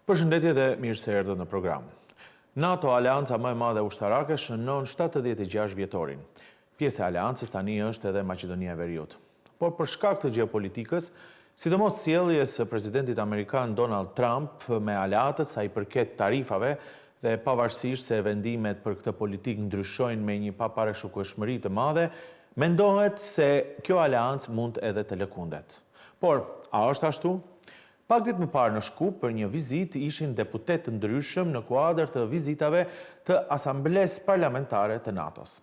Përshëndetje dhe mirë se erdhët në program. NATO, Aleanca më e madhe ushtarake, shënon 76 vjetorin. Pjesë e Aleancës tani është edhe Maqedonia e Veriut. Por për shkak të gjeopolitikës, sidomos sjelljes së presidentit amerikan Donald Trump me aleatët sa i përket tarifave dhe pavarësisht se vendimet për këtë politikë ndryshojnë me një paparashikueshmëri të madhe, mendohet se kjo aleancë mund edhe të lëkundet. Por, a është ashtu? Pak ditë më parë në Shkup për një vizitë ishin deputet të ndryshëm në kuadër të vizitave të Asamblesë Parlamentare të NATO-s.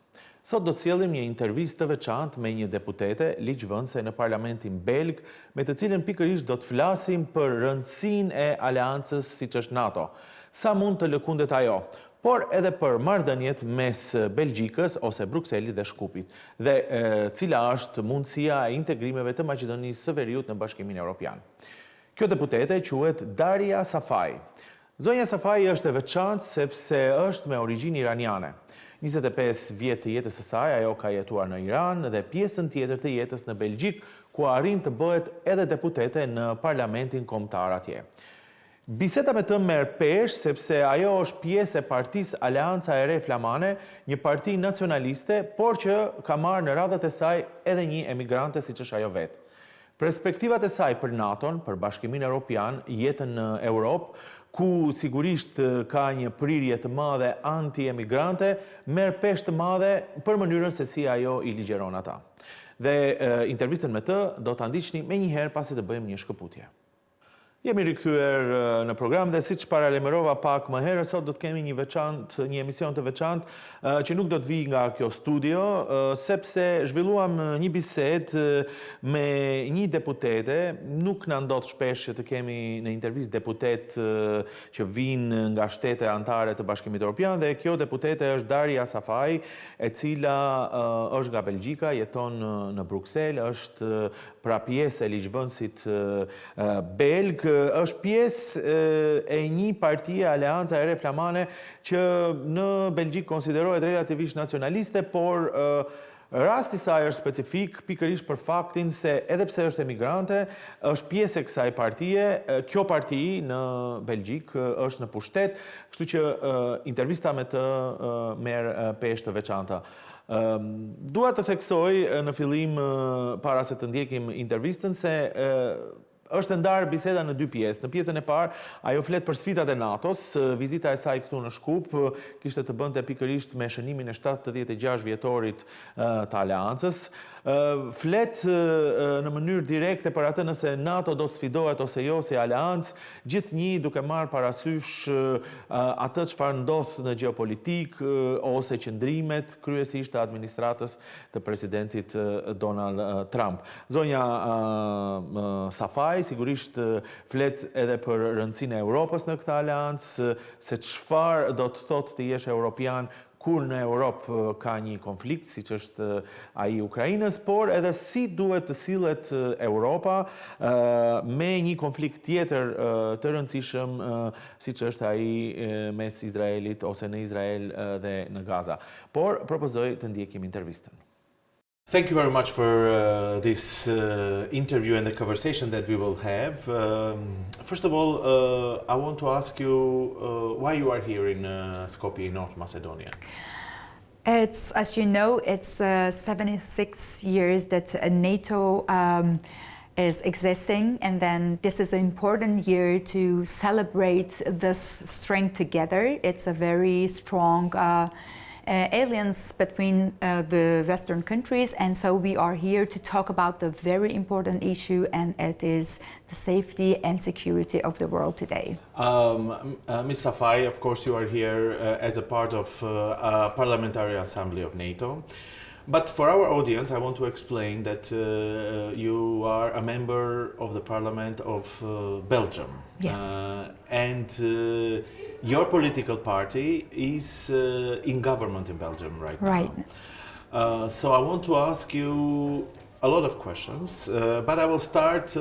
Sot do të sjellim një intervistë të veçantë me një deputete ligjvënëse në parlamentin belg, me të cilën pikërisht do të flasim për rëndësinë e aleancës siç është NATO. Sa mund të lëkundet ajo, por edhe për marrëdhëniet mes Belgjikës ose Brukselit dhe Shkupit, dhe cila është mundësia e integrimeve të Maqedonisë së Veriut në Bashkimin Evropian. Kjo deputete quhet Darya Safai. Zonja Safai është e veçantë sepse është me origjinë iraniane. 25 vjet të jetës së saj ajo ka jetuar në Iran dhe pjesën tjetër të jetës në Belgjik, ku arrin të bëhet edhe deputete në parlamentin kombëtar atje. Biseda me të merr pesh sepse ajo është pjesë e partisë Aleanca e Re Flamane, një parti nacionaliste, por që ka marrë në radhët e saj edhe një emigrante siç është ajo vetë. Perspektivat e saj për NATO-n, për Bashkimin Evropian, jetën në Europë, ku sigurisht ka një prirje të madhe anti-emigrante, merr peshë të madhe për mënyrën se si ajo i ligjeron ata. Dhe intervistën me të do ta ndiqni menjëherë pasi të bëjmë një shkëputje. Jemi rikthyer në program dhe siç paralajmërova pak më herët, sot do të kemi një emision të veçantë që nuk do të vijë nga kjo studio, sepse zhvilluam një bisedë me një deputete. Nuk na ndodh shpesh që të kemi në intervistë deputet që vinë nga shtete anëtare të Bashkimit Evropian, dhe kjo deputete është Darya Safai, e cila është nga Belgjika, jeton në Bruksel, është pra pjesë e ligjvënësit belg, është pjesë e një partie Aleanca e Re Flamane që në Belgjik konsiderohet relativisht nacionaliste, por rasti i saj është specifik pikërisht për faktin se edhe pse është emigrante, është pjesë e kësaj partie. Kjo parti në Belgjik është në pushtet, kështu që intervista me të merr peshë të veçanta. Dua të theksoj në fillim, para se të ndjekim intervistën, se është ndarë biseda në dy pjesë. Në pjesën e parë, ajo flet për sfidat e NATO-s. Vizita e saj këtu në Shkup kishte të bënte pikërisht me shënimin e 76 vjetorit të Aleancës. Flet në mënyrë direkte për atë nëse NATO do të sfidohet ose jo si Aleancë, gjithnjë duke marrë parasysh atë çfarë ndodh në gjeopolitik ose qëndrimet kryesisht të administratës të presidentit Donald Trump. Zonja Safai sigurisht flet edhe për rëndësinë e Europës në këtë aleancë, se çfarë do të thotë të jesh europian kur në Europë ka një konflikt, siç është ai i Ukrainës, por edhe si duhet të sillet Europa me një konflikt tjetër të rëndësishëm, siç është ai mes Izraelit ose në Izrael dhe në Gaza. Por propozoj të ndjekim intervistën. Thank you very much for this interview and the conversation that we will have. First of all, I want to ask you why you are here in Skopje, North Macedonia. It's, as you know, it's 76 years that NATO is existing, and then this is an important year to celebrate this strength together. It's a very strong alliance between the Western countries, and so we are here to talk about the very important issue, and it is the safety and security of the world today. Ms. Safai, of course you are here as a part of Parliamentary Assembly of NATO. But for our audience, I want to explain that you are a member of the Parliament of Belgium. Yes. And your political party is in government in Belgium right now. Right. So I want to ask you a lot of questions, but I will start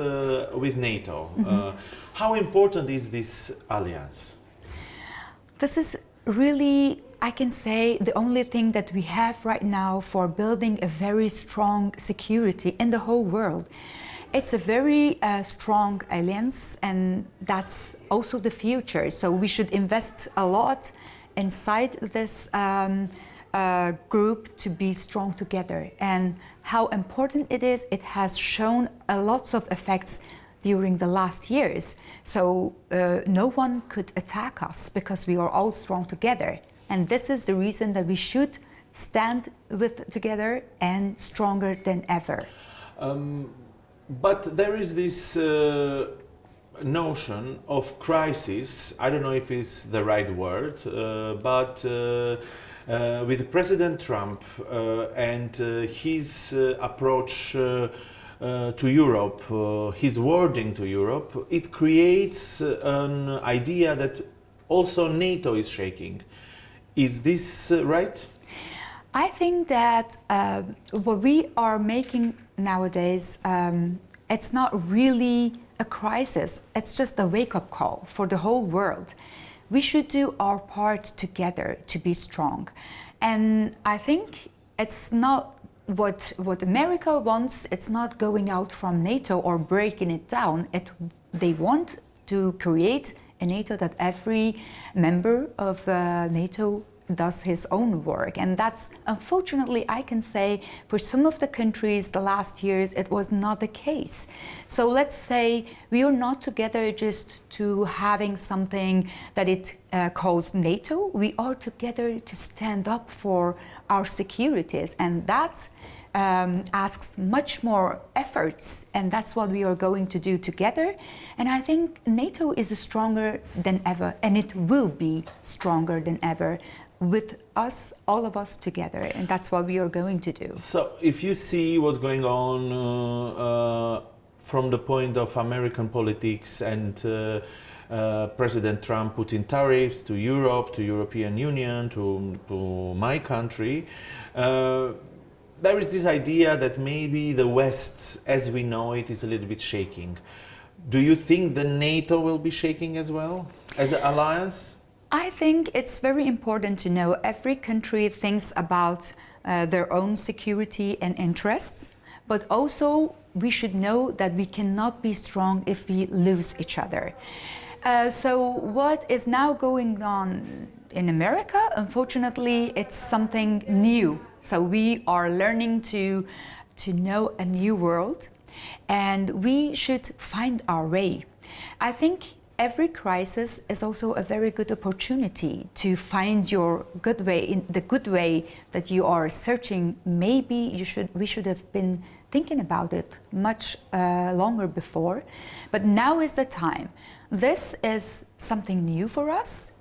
with NATO. How important is this alliance? This is really, I can say, the only thing that we have right now for building a very strong security in the whole world. It's a very strong alliance, and that's also the future. So we should invest a lot inside this group to be strong together. And how important it is, it has shown lots of effects during the last years. So no one could attack us because we are all strong together. And this is the reason that we should stand together and stronger than ever. But there is this notion of crisis. I don't know if it's the right word, but with President Trump and his approach to Europe, his wording to Europe, it creates an idea that also NATO is shaking. Is this right? I think that what we are making nowadays, it's not really a crisis. It's just a wake-up call for the whole world. We should do our part together to be strong. And I think it's not what America wants. It's not going out from NATO or breaking it down. They want to create a NATO that every member of NATO does his own work. And that's, unfortunately, I can say, for some of the countries the last years, it was not the case. So let's say we are not together just to having something that it calls NATO. We are together to stand up for our securities, and that asks much more efforts, and that's what we are going to do together. And I think NATO is stronger than ever, and it will be stronger than ever with us, all of us together, and that's what we are going to do. So if you see what's going on from the point of American politics and President Trump putting tariffs to Europe, to European Union, to my country, there is this idea that maybe the West, as we know it, is a little bit shaking. Do you think the NATO will be shaking as well, as an alliance? I think it's very important to know every country thinks about their own security and interests, but also we should know that we cannot be strong if we lose each other. So what is now going on in America, unfortunately, it's something new. So we are learning to know a new world, and we should find our way. I think every crisis is also a very good opportunity to find your good way, in the good way that you are searching. Maybe we should have been thinking about it much longer before, but now is the time. This is something new for us.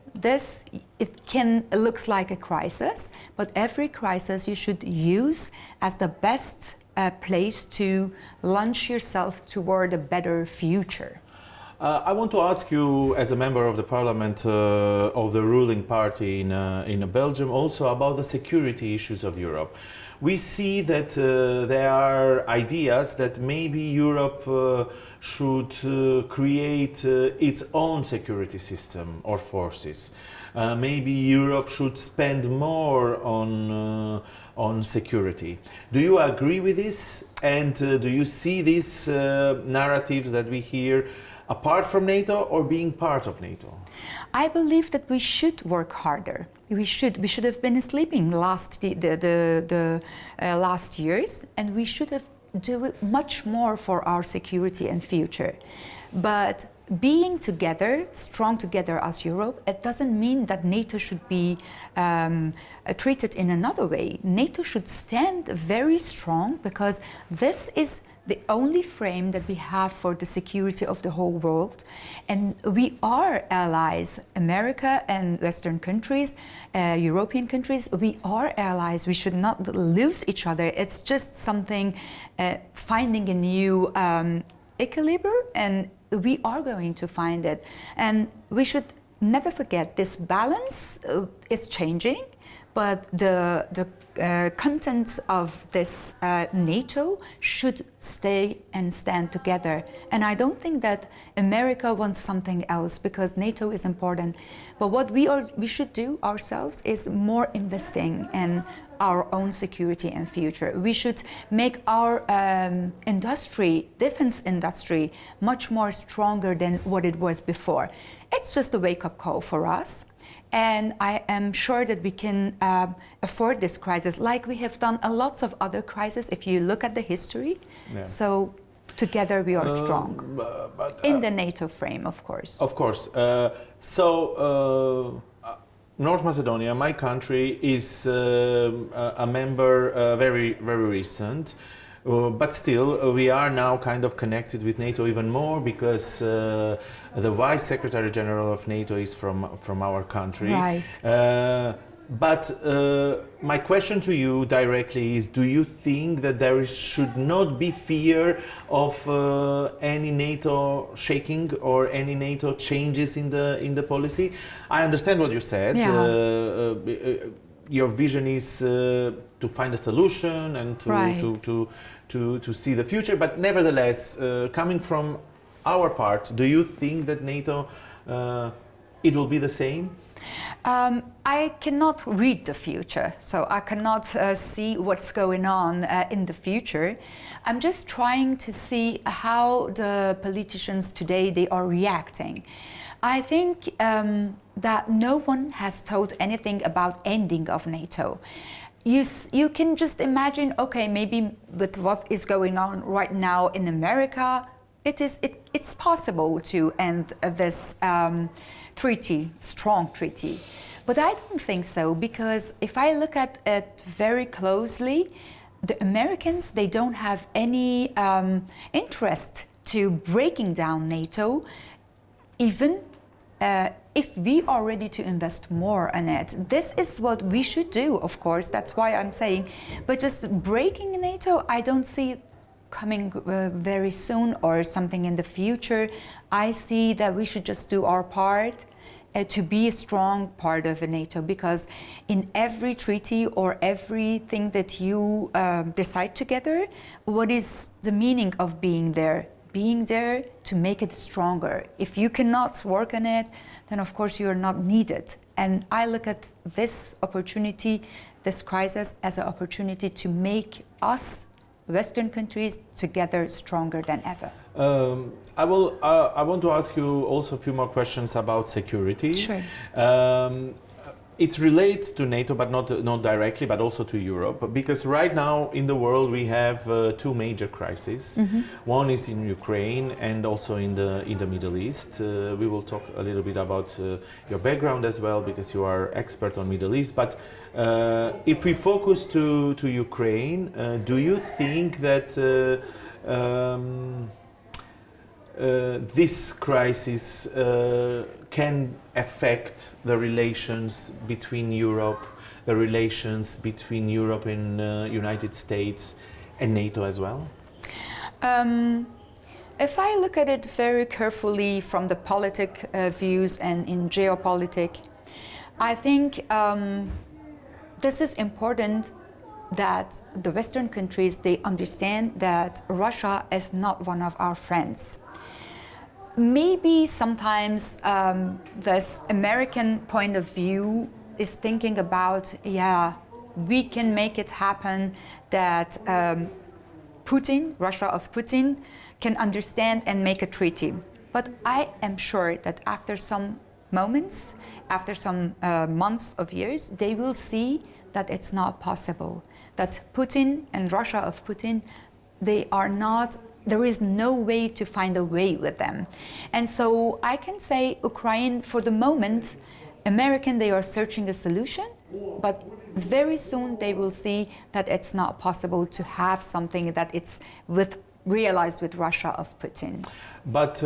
It looks like a crisis, but every crisis you should use as the best place to launch yourself toward a better future. I want to ask you, as a member of the parliament of the ruling party in Belgium, also about the security issues of Europe. We see that there are ideas that maybe Europe should create its own security system or forces. Maybe Europe should spend more on security. Do you agree with this? And do you see these narratives that we hear apart from NATO or being part of NATO? I believe that we should work harder. We should have been sleeping last years, and we should have do much more for our security and future. But being together, strong together as Europe, it doesn't mean that NATO should be treated in another way. NATO should stand very strong, because this is the only frame that we have for the security of the whole world. And we are allies, America and Western countries, European countries, we are allies. We should not lose each other. It's just something, finding a new equilibrium, and we are going to find it. And we should never forget this balance is changing, but the content of this NATO should stay and stand together. And I don't think that America wants something else, because NATO is important. But what we should do ourselves is more investing in our own security and future. We should make our defense industry, much more stronger than what it was before. It's just a wake-up call for us. And I am sure that we can afford this crisis, like we have done a lots of other crises, if you look at the history. Yeah. So together we are strong. In the NATO frame, of course. Of course. North Macedonia, my country, is a member very, very recent. But still, we are now kind of connected with NATO even more, because the Vice Secretary General of NATO is from our country. Right. But my question to you directly is, do you think that there should not be fear of any NATO shaking or any NATO changes in the policy? I understand what you said. Yeah. Your vision is to find a solution and to see the future, but nevertheless, coming from our part, do you think that NATO, it will be the same? I cannot read the future, so I cannot see what's going on in the future. I'm just trying to see how the politicians today, they are reacting. I think that no one has told anything about ending of NATO. You can just imagine, okay, maybe with what is going on right now in America, it's possible to end this treaty, strong treaty. But I don't think so, because if I look at it very closely, the Americans, they don't have any interest to breaking down NATO, even if we are ready to invest more in it. This is what we should do, of course, that's why I'm saying. But just breaking NATO, I don't see it coming very soon or something in the future. I see that we should just do our part to be a strong part of NATO, because in every treaty or everything that you decide together, what is the meaning of being there? Being there to make it stronger. If you cannot work on it, then of course you are not needed. And I look at this opportunity, this crisis, as an opportunity to make us, Western countries, together stronger than ever. I want to ask you also a few more questions about security. Sure. It relates to NATO, but not directly, but also to Europe, because right now in the world we have two major crises. Mm-hmm. One is in Ukraine and also in the Middle East. We will talk a little bit about your background as well, because you are expert on Middle East. But if we focus to Ukraine, do you think that this crisis can affect the relations between Europe, the relations between Europe and United States and NATO as well? If I look at it very carefully from the politic views and in geopolitics, I think this is important that the Western countries, they understand that Russia is not one of our friends. Maybe sometimes this American point of view is thinking about, yeah, we can make it happen that Putin, Russia of Putin, can understand and make a treaty. But I am sure that after some moments, after some months of years, they will see that it's not possible. That Putin and Russia of Putin, they are not, there is no way to find a way with them. And so I can say Ukraine, for the moment, American, they are searching a solution, but very soon they will see that it's not possible to have something that it's realized with Russia of Putin. But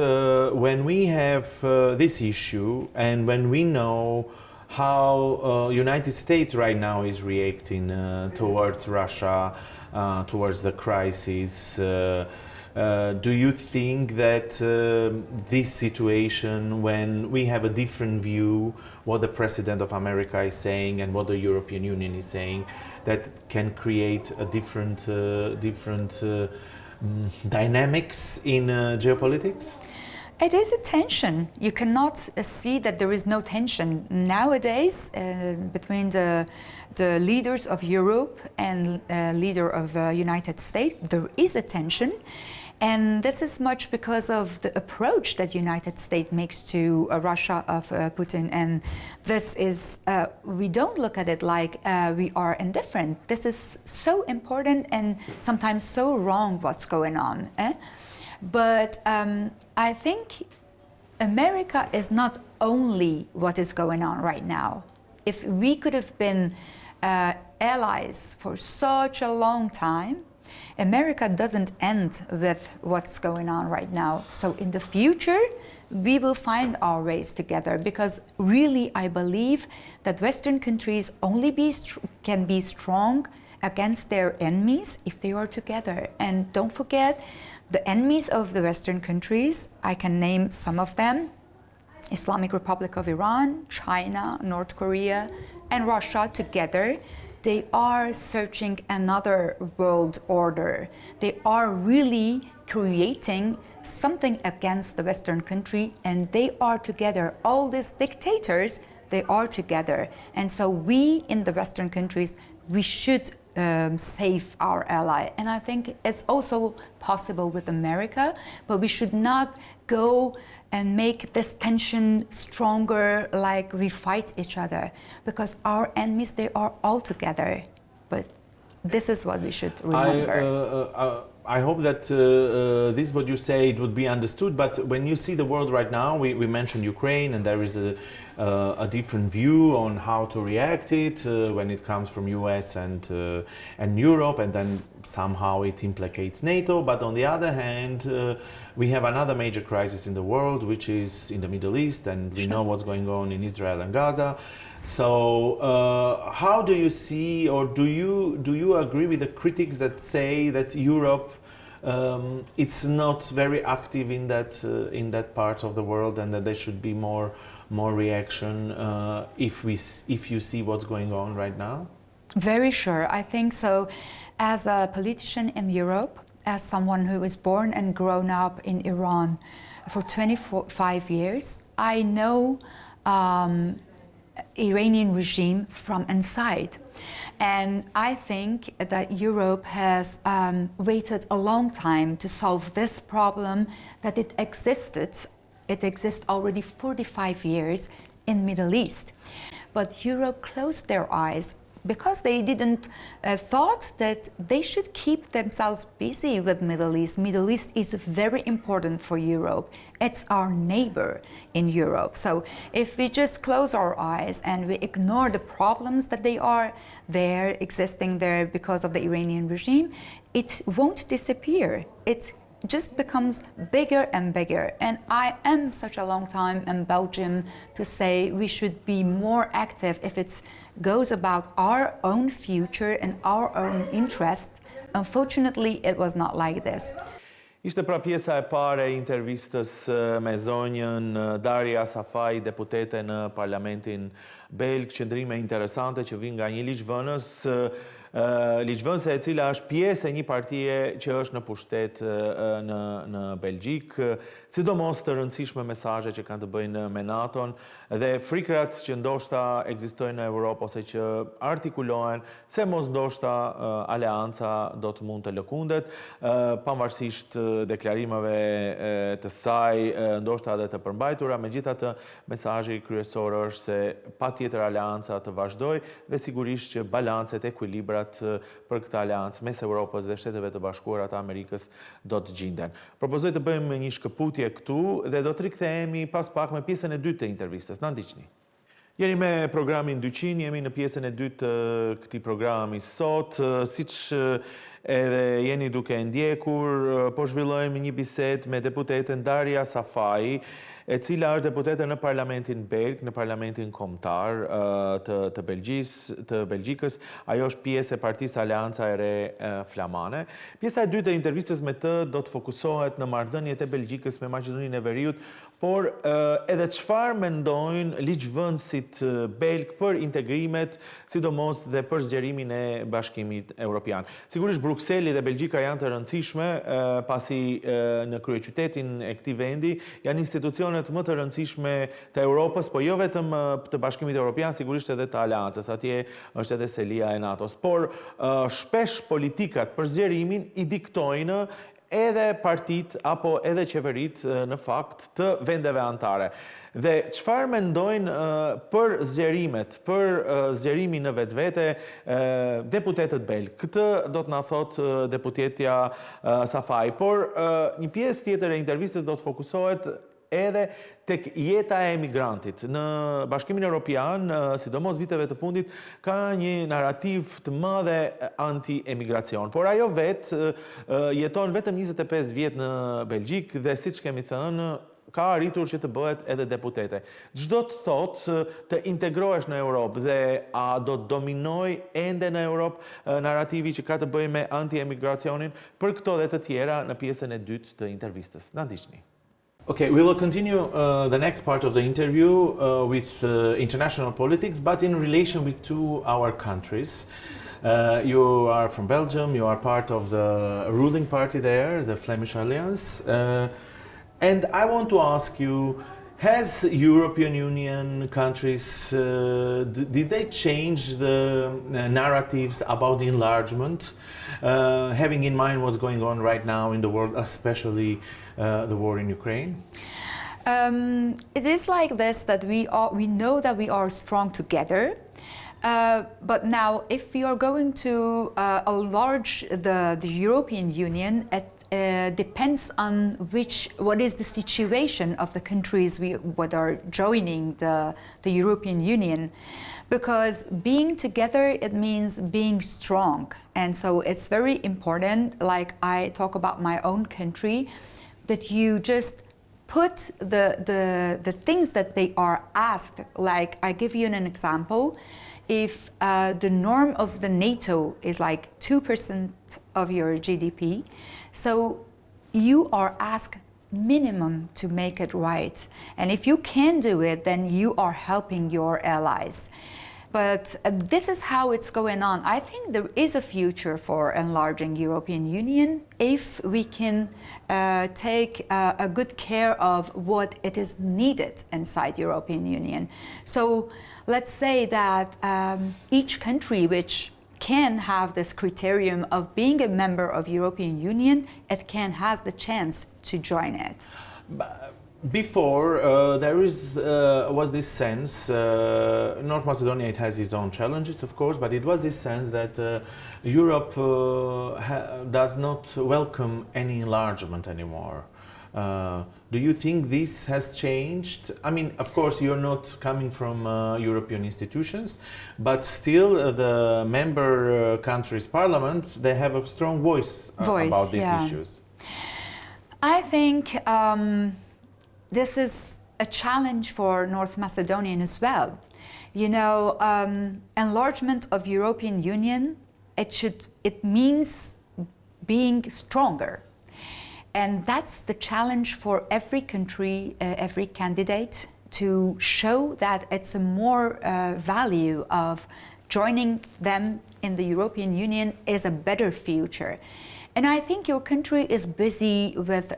when we have this issue, and when we know how United States right now is reacting towards Russia, towards the crisis, do you think that this situation, when we have a different view, what the President of America is saying and what the European Union is saying, that can create a different dynamics in geopolitics? It is a tension. You cannot see that there is no tension nowadays between the leaders of Europe and leader of United States. There is a tension, and this is much because of the approach that United States makes to Russia of Putin. And this is we don't look at it like we are indifferent. This is so important and sometimes so wrong what's going on. But I think America is not only what is going on right now. If we could have been allies for such a long time, America doesn't end with what's going on right now. So in the future, we will find our ways together, because really I believe that Western countries only can be strong against their enemies if they are together. And don't forget, the enemies of the Western countries, I can name some of them: Islamic Republic of Iran, China, North Korea, and Russia together. They are searching another world order. They are really creating something against the Western country, and they are together. All these dictators, they are together. And so we in the Western countries, we should save our ally. And I think it's also possible with America, but we should not go and make this tension stronger, like we fight each other, because our enemies, they are all together. But this is what we should remember. I hope that this, what you say, it would be understood. But when you see the world right now, we mentioned Ukraine, and there is a different view on how to react it when it comes from US and Europe, and then somehow it implicates NATO. But on the other hand, we have another major crisis in the world, which is in the Middle East, and we know what's going on in Israel and Gaza. So how do you see, or do you agree with the critics that say that Europe it's not very active in that part of the world, and that there should be more reaction if you see what's going on right now? Very sure, I think so. As a politician in Europe, as someone who was born and grown up in Iran for 25 years, I know Iranian regime from inside. And I think that Europe has waited a long time to solve this problem, that it exists already 45 years in Middle East. But Europe closed their eyes because they didn't thought that they should keep themselves busy with Middle East. Middle East is very important for Europe. It's our neighbor in Europe. So if we just close our eyes and we ignore the problems that they are there, existing there because of the Iranian regime, it won't disappear. It just becomes bigger and bigger. And I am such a long time in Belgium to say we should be more active if it goes about our own future and our own interest. Unfortunately, it was not like this. Ishte pra pjesa e pare e intervistës me zonjën Darya Safai, deputete në parlamentin belg, qëndrime interesante që vijnë nga një ligjvënëse e cila është pjesë e një partie që është në pushtet në Belgjik, sidomos të rëndësishme mesazhe që kanë të bëjnë me NATO-n dhe frikrat që ndoshta ekzistojnë në Europë ose që artikulohen se mos ndoshta Aleanca do të mund të lëkundet, pavarësisht deklarimeve të saj, ndoshta edhe të përmbajtura. Megjithatë, mesazhi kryesor është se patjetër Aleanca të vazhdojë dhe sigurisht që balancet, ekuilibrat për këtë aleancë mes Europës dhe Shteteve të Bashkuara të Amerikës do të gjenden. Propozoj të bëjmë një shkëputje këtu dhe do të rikthehemi pas pak me pjesën e dytë të intervistës. Na ndiqni. Jeni me programin 200, jemi në pjesën e dytë të këtij programi sot. Siç edhe jeni duke ndjekur, po zhvillojmë një bisedë me deputeten Darya Safai, e cila është deputete në parlamentin belg, në parlamentin kombëtar të Belgjikës. Ajo është pjesë e partisë Aleanca e Re Flamane. Pjesa e dytë e intervistës me të do të fokusohet në marrëdhëniet e Belgjikës me Maqedoninë e Veriut, por edhe çfarë mendojnë ligjvënësit belg për integrimet, sidomos dhe për zgjerimin e Bashkimit Evropian. Sigurisht Brukseli dhe Belgjika janë të rëndësishme, pasi në kryeqytetin e këtij vendi janë institucionet më të rëndësishme të Europës, po jo vetëm të Bashkimit Evropian, sigurisht edhe të Aleancës. Atje është edhe selia e NATO-s. Por shpesh politikat për zgjerimin i diktojnë edhe partit apo edhe qeverit në fakt të vendeve antare. Dhe çfarë mendojnë për zgjerimet, për zgjerimin në vetvete deputetët belg? Këtë do të na thotë deputetja Safai, por një pjesë tjetër e intervistës do të fokusohet edhe tek jeta e emigrantit. Në Bashkimin Evropian, sidomos viteve të fundit, ka një narrativ të madhe anti-emigracion. Por ajo vetë jeton vetëm 25 vjet në Belgjik dhe siç kemi thënë, ka arritur që të bëhet edhe deputete. Çdo të thotë të integrohesh në Europë dhe a do të dominoj ende në Europë narrativi që ka të bëjë me anti-emigracionin, për këto dhe të tjera në pjesën e dytë të intervistës. Na ndiqni. Okay, we will continue the next part of the interview with international politics, but in relation with our countries. You are from Belgium, you are part of the ruling party there, the Flemish Alliance. And I want to ask you, has European Union countries, did they change the narratives about the enlargement, having in mind what's going on right now in the world, especially the war in Ukraine? It is like this, that we know that we are strong together. But now, if we are going to enlarge the European Union, it depends on what is the situation of the countries that are joining the European Union. Because being together, it means being strong. And so it's very important, like I talk about my own country, that you just put the things that they are asked. Like, I give you an example. If the norm of the NATO is like 2% of your GDP, so you are asked minimum to make it right. And if you can do it, then you are helping your allies. But this is how it's going on. I think there is a future for enlarging European Union if we can take a good care of what it is needed inside European Union. So let's say that each country which can have this criterion of being a member of European Union, it can has the chance to join it. Before, there was this sense, North Macedonia, it has its own challenges, of course, but it was this sense that Europe does not welcome any enlargement anymore. Do you think this has changed? I mean, of course, you're not coming from European institutions, but still the member countries' parliaments, they have a strong voice about these issues. I think this is a challenge for North Macedonia as well. You know, enlargement of European Union, it means being stronger. And that's the challenge for every country, every candidate, to show that it's a more value of joining them in the European Union is a better future. And I think your country is busy with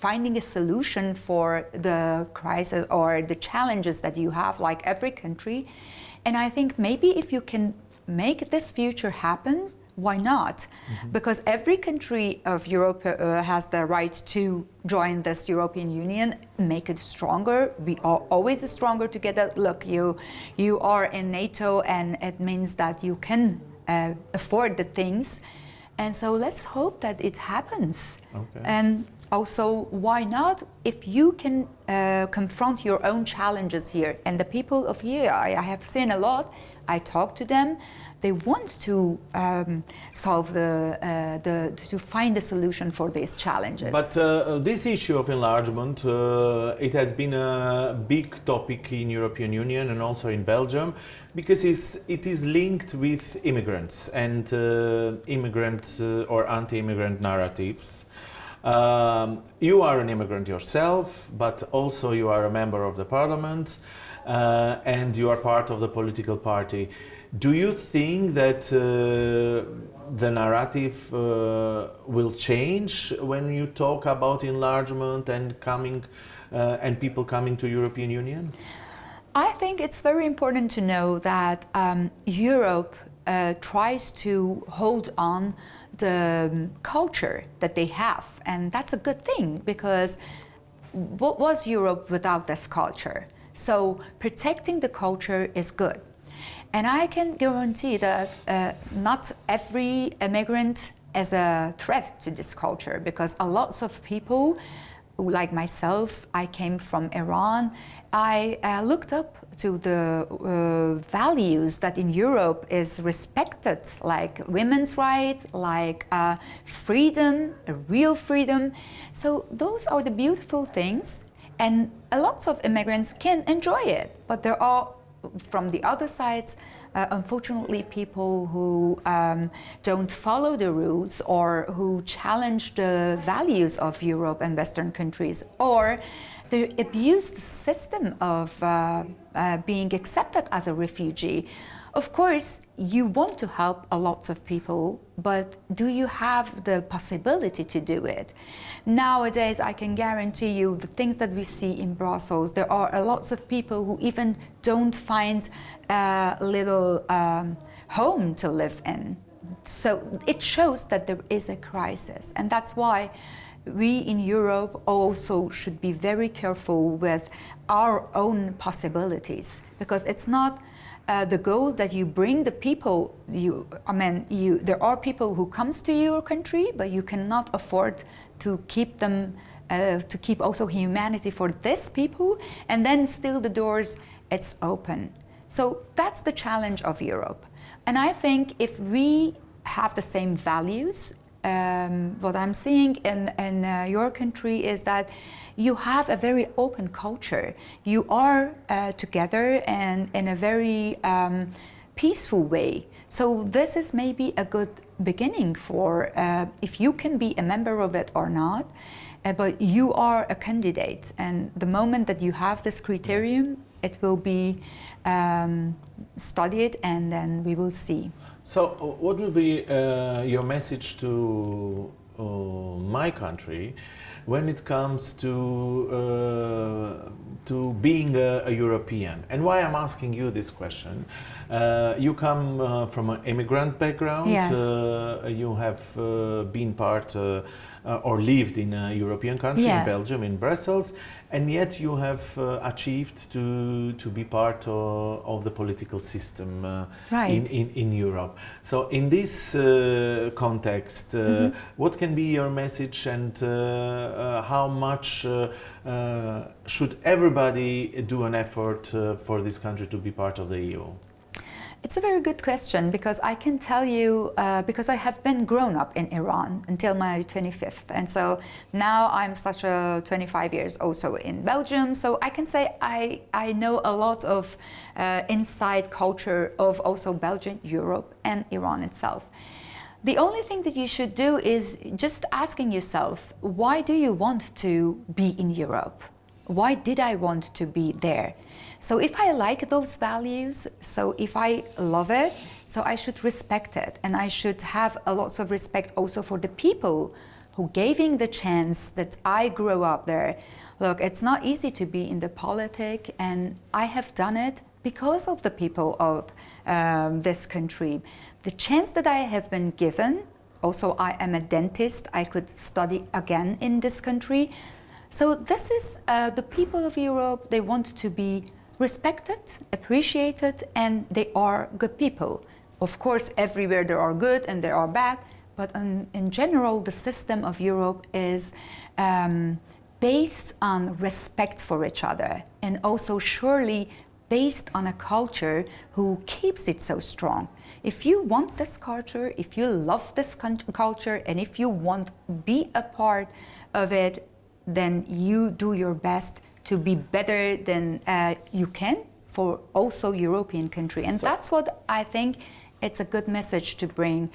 finding a solution for the crisis or the challenges that you have, like every country. And I think maybe if you can make this future happen, why not? Mm-hmm. Because every country of Europe has the right to join this European Union, make it stronger. We are always stronger together. Look, you are in NATO, and it means that you can afford the things. And so let's hope that it happens. Okay. And Also, why not? If you can confront your own challenges here, and the people of here, I have seen a lot, I talk to them, they want to solve to find a solution for these challenges. But this issue of enlargement, it has been a big topic in European Union and also in Belgium, because it is linked with immigrants and immigrant or anti-immigrant narratives. You are an immigrant yourself, but also you are a member of the parliament and you are part of the political party. Do you think that the narrative will change when you talk about enlargement and people coming to European Union? I think it's very important to know that Europe tries to hold on the culture that they have, and that's a good thing, because what was Europe without this culture? So protecting the culture is good. And I can guarantee that not every immigrant is a threat to this culture, because a lot of people, like myself, I came from Iran. I looked up to the values that in Europe is respected, like women's rights, like freedom, a real freedom. So those are the beautiful things, and a lot of immigrants can enjoy it. But there are, from the other sides, unfortunately, people who don't follow the rules, or who challenge the values of Europe and Western countries, or they abuse the system of being accepted as a refugee. Of course, you want to help a lot of people, but do you have the possibility to do it? Nowadays, I can guarantee you the things that we see in Brussels, there are a lot of people who even don't find a little home to live in. So it shows that there is a crisis, and that's why we in Europe also should be very careful with our own possibilities, because it's not the goal that you bring the people. There are people who comes to your country, but you cannot afford to keep them, to keep also humanity for these people, and then still the doors, it's open. So that's the challenge of Europe. And I think if we have the same values, what I'm seeing in your country is that you have a very open culture. You are together and in a very peaceful way. So this is maybe a good beginning for if you can be a member of it or not, but you are a candidate. And the moment that you have this criterion, it will be studied, and then we will see. So what will be your message to my country when it comes to being a European? And why I'm asking you this question, you come from an immigrant background. Yes. You have been part or lived in a European country, Yeah. in Belgium, in Brussels, and yet you have achieved to be part of the political system Right. in Europe. So in this context, what can be your message, and how much should everybody do an effort for this country to be part of the EU? It's a very good question, because I can tell you, because I have been grown up in Iran until my 25th, and so now I'm such a 25 years also in Belgium, so I can say I know a lot of inside culture of also Belgium, Europe and Iran itself. The only thing that you should do is just asking yourself, why do you want to be in Europe? Why did I want to be there? So if I like those values, so if I love it, so I should respect it, and I should have a lot of respect also for the people who gave me the chance that I grew up there. Look, it's not easy to be in the politics, and I have done it because of the people of this country. The chance that I have been given, also I am a dentist, I could study again in this country. So this is the people of Europe, they want to be respected, appreciated, and they are good people. Of course, everywhere there are good and there are bad, but in general, the system of Europe is based on respect for each other, and also surely based on a culture who keeps it so strong. If you want this culture, if you love this culture, and if you want to be a part of it, then you do your best to be better than you can for also European country. And that's what I think it's a good message to bring.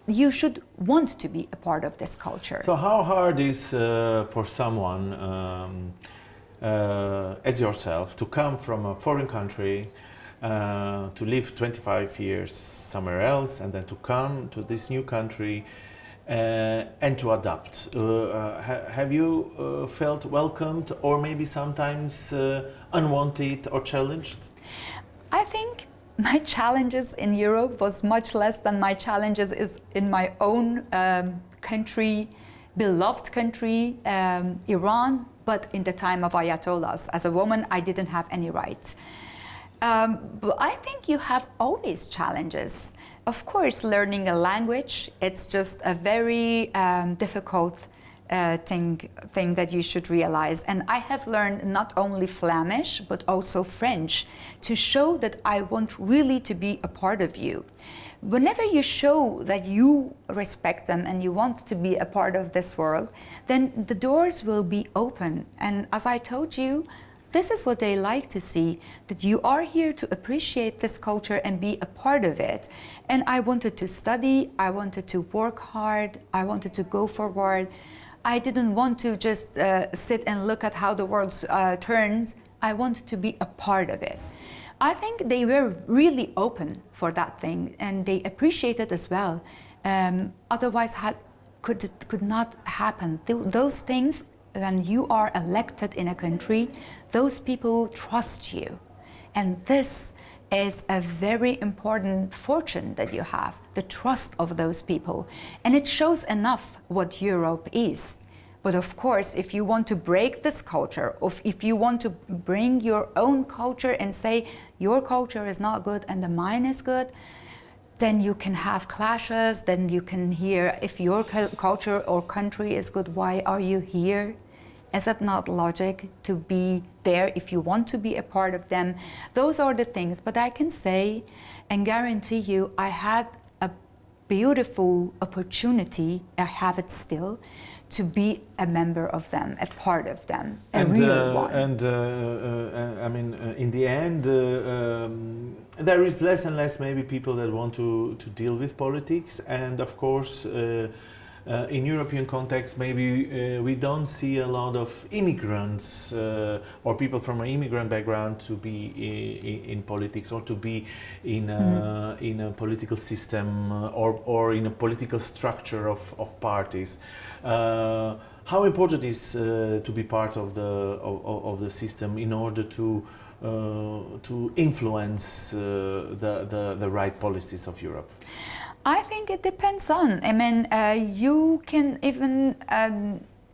You should want to be a part of this culture. So how hard is for someone as yourself to come from a foreign country, to live 25 years somewhere else, and then to come to this new country and to adapt? Have you felt welcomed, or maybe sometimes unwanted or challenged? I think my challenges in Europe was much less than my challenges is in my own country, beloved country, Iran, but in the time of Ayatollahs. As a woman, I didn't have any rights. But I think you have always challenges. Of course, learning a language, it's just a very difficult thing that you should realize. And I have learned not only Flemish, but also French, to show that I want really to be a part of you. Whenever you show that you respect them and you want to be a part of this world, then the doors will be open. And as I told you, this is what they like to see, that you are here to appreciate this culture and be a part of it. And I wanted to study, I wanted to work hard, I wanted to go forward. I didn't want to just sit and look at how the world turns. I wanted to be a part of it. I think they were really open for that thing, and they appreciate it as well. Otherwise, could not happen. Those things, when you are elected in a country, those people trust you. And this is a very important fortune that you have, the trust of those people. And it shows enough what Europe is. But of course, if you want to break this culture, or if you want to bring your own culture and say your culture is not good and the mine is good, then you can have clashes, then you can hear, if your culture or country is good, why are you here? Is it not logic to be there if you want to be a part of them? Those are the things. But I can say and guarantee you, I had a beautiful opportunity, I have it still, to be a member of them, a part of them, a real one. I mean, in the end, there is less and less maybe people that want to deal with politics, and of course, in European context, maybe we don't see a lot of immigrants or people from an immigrant background to be in politics, or to be in a political system or in a political structure of parties. How important is to be part of the system in order to influence the right policies of Europe? I think it depends on. I mean, you can even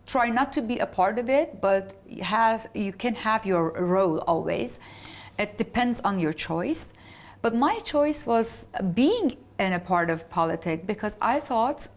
try not to be a part of it, but you can have your role always. It depends on your choice. But my choice was being in a part of politics, because I thought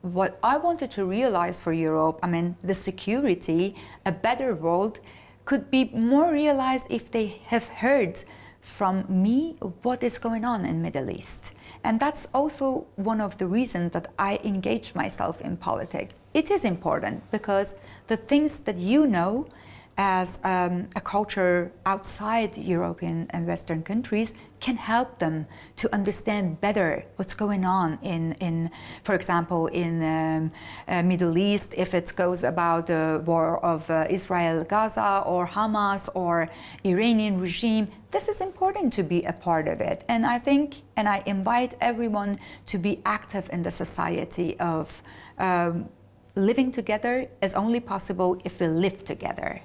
what I wanted to realize for Europe, I mean, the security, a better world, could be more realized if they have heard from me what is going on in Middle East. And that's also one of the reasons that I engaged myself in politics. It is important because the things that you know as a culture outside European and Western countries can help them to understand better what's going on in for example, in Middle East, if it goes about the war of Israel-Gaza or Hamas or Iranian regime. This is important to be a part of it. And I think, and I invite everyone to be active in the society of living together is only possible if we live together.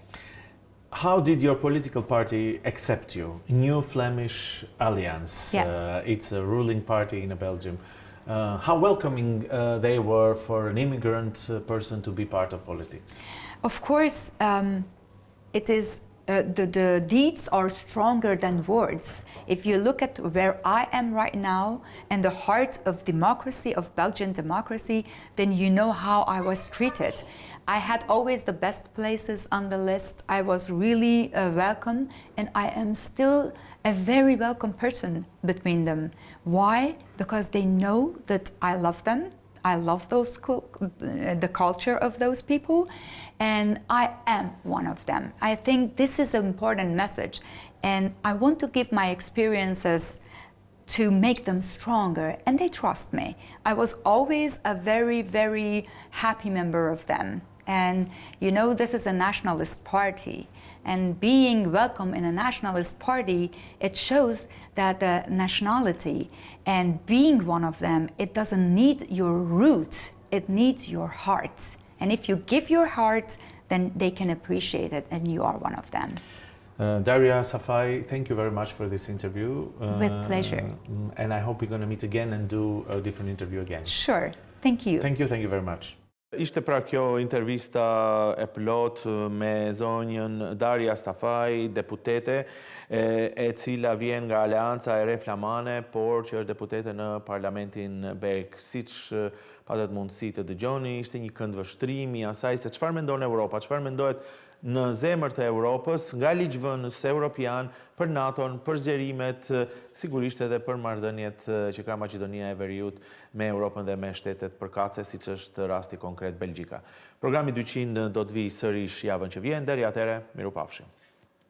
How did your political party accept you? New Flemish Alliance. Yes. It's a ruling party in Belgium. How welcoming they were for an immigrant person to be part of politics? Of course, it is the deeds are stronger than words. If you look at where I am right now and the heart of democracy, of Belgian democracy, then you know how I was treated. I had always the best places on the list. I was really welcome, and I am still a very welcome person between them. Why? Because they know that I love them. I love the culture of those people, and I am one of them. I think this is an important message, and I want to give my experiences to make them stronger, and they trust me. I was always a very, very happy member of them. And you know, this is a nationalist party, and being welcome in a nationalist party, it shows that the nationality and being one of them, it doesn't need your root, it needs your heart. And if you give your heart, then they can appreciate it, and you are one of them. Darya Safai, thank you very much for this interview. With pleasure. And I hope we're going to meet again and do a different interview again. Sure. Thank you. Thank you very much. Ishte pra kjo intervista e plot me zonjën Darya Safai, deputete, e cila vjen nga Aleanca e Re Flamane, por që është deputete në parlamentin belg. Siç patët mundësi të dëgjoni, ishte një këndvështrim i asaj se çfarë mendon Europa, çfarë mendohet në zemër të Europës, nga ligjvënës europian, për NATO-n, për zgjerimet, sigurisht edhe për marrëdhëniet që ka Maqedonia e Veriut me Europën dhe me shtetet përkatëse, siç është rasti konkret Belgjika. Programi 200 do të vijë sërish javën që vjen, deri atëherë, mirupafshim.